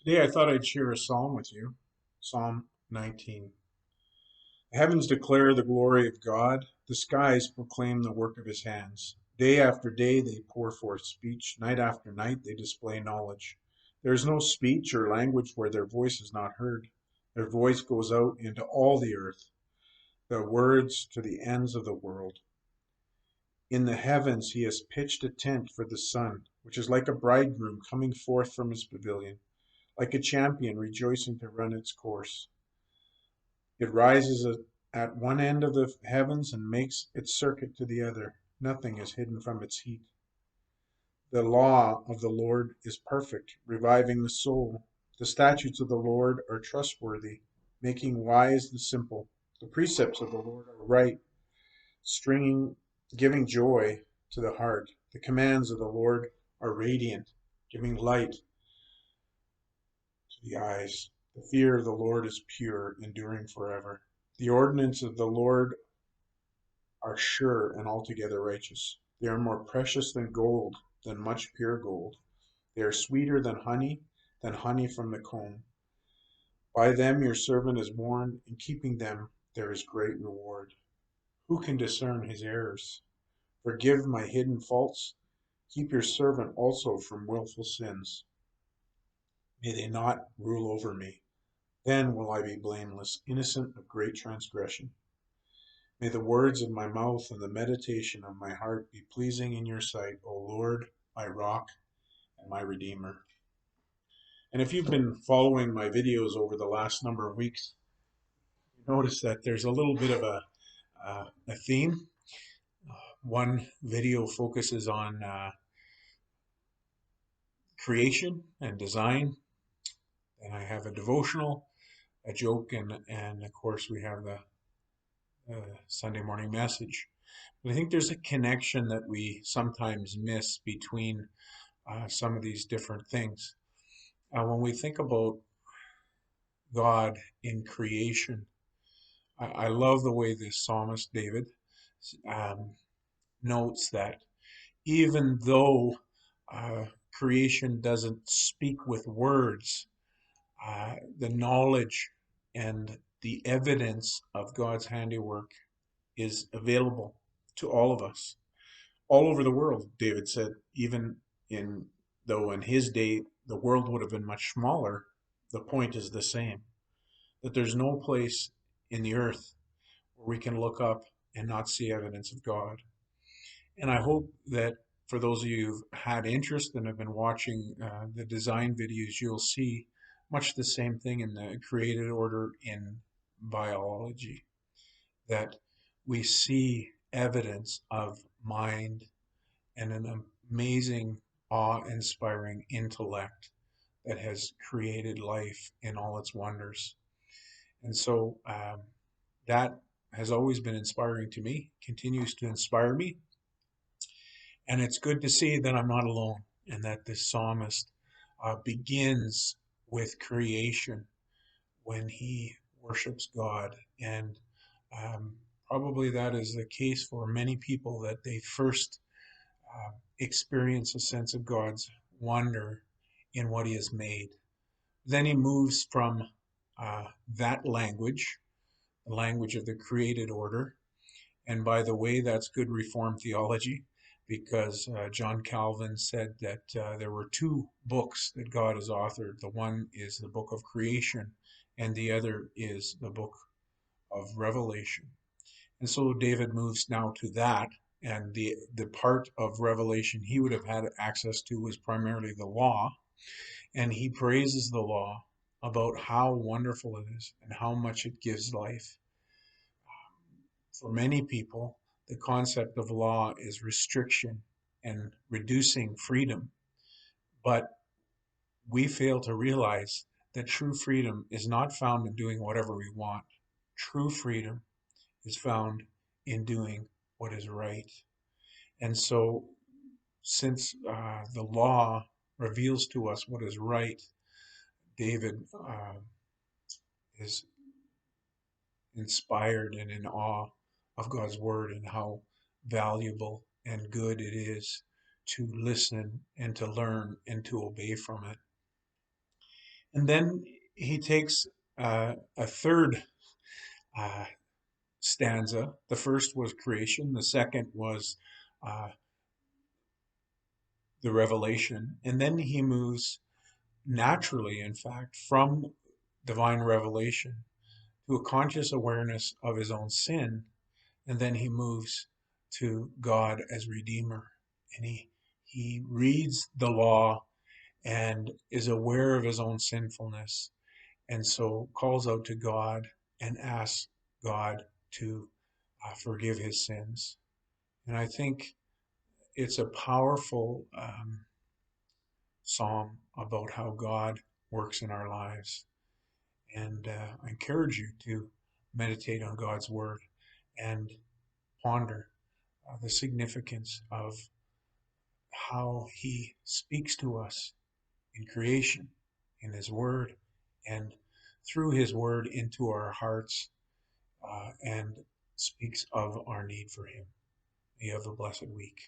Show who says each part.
Speaker 1: Today I thought I'd share a psalm with you. Psalm 19. The heavens declare the glory of God, the skies proclaim the work of his hands. Day after day they pour forth speech, night after night they display knowledge. There is no speech or language where their voice is not heard. Their voice goes out into all the earth, their words to the ends of the world. In the heavens he has pitched a tent for the sun, which is like a bridegroom coming forth from his pavilion, like a champion rejoicing to run its course. It rises at one end of the heavens and makes its circuit to the other. Nothing is hidden from its heat. The law of the Lord is perfect, reviving the soul. The statutes of the Lord are trustworthy, making wise the simple. The precepts of the Lord are right, stringing, giving joy to the heart. The commands of the Lord are radiant, giving light to the eyes. The fear of the Lord is pure, enduring forever. The ordinance of the Lord are sure and altogether righteous. They are more precious than gold, than much pure gold. They are sweeter than honey from the comb. By them your servant is warned, in keeping them there is great reward. Who can discern his errors? Forgive my hidden faults. Keep your servant also from wilful sins. May they not rule over me. Then will I be blameless, innocent of great transgression. May the words of my mouth and the meditation of my heart be pleasing in your sight, O Lord, my rock and my redeemer. And if you've been following my videos over the last number of weeks, you notice that there's a little bit of a theme. One video focuses on creation and design. And I have a devotional, a joke, and of course we have the Sunday morning message. But I think there's a connection that we sometimes miss between some of these different things. When we think about God in creation, I love the way the psalmist David um, notes that even though creation doesn't speak with words, the knowledge and the evidence of God's handiwork is available to all of us, all over the world. David said, even in though in his day the world would have been much smaller, the point is the same, that there's no place in the earth where we can look up and not see evidence of God. And I hope that for those of you who've had interest and have been watching the design videos, you'll see much the same thing in the created order in biology, that we see evidence of mind and an amazing, awe-inspiring intellect that has created life in all its wonders. And so that has always been inspiring to me, continues to inspire me. And it's good to see that I'm not alone and that this psalmist begins with creation when he worships God. And probably that is the case for many people, that they first experience a sense of God's wonder in what he has made. Then he moves from that language, the language of the created order. And by the way, that's good Reformed theology, because John Calvin said that there were two books that God has authored. The one is the book of creation, and the other is the book of Revelation. And so David moves now to that, and the part of Revelation he would have had access to was primarily the law, and he praises the law about how wonderful it is and how much it gives life. For many people, the concept of law is restriction and reducing freedom, but we fail to realize that true freedom is not found in doing whatever we want. True freedom is found in doing what is right. And so, since the law reveals to us what is right, David is inspired and in awe of God's word and how valuable and good it is to listen and to learn and to obey from it. And then he takes a third uh, stanza. The first was creation, the second was uh, the revelation. And then he moves naturally, in fact, from divine revelation to a conscious awareness of his own sin. And then he moves to God as Redeemer. And he reads the law and is aware of his own sinfulness. And so calls out to God and asks God to forgive his sins. And I think it's a powerful psalm about how God works in our lives. And I encourage you to meditate on God's word and ponder the significance of how he speaks to us in creation, in his word, and through his word into our hearts, and speaks of our need for him. You have a blessed week.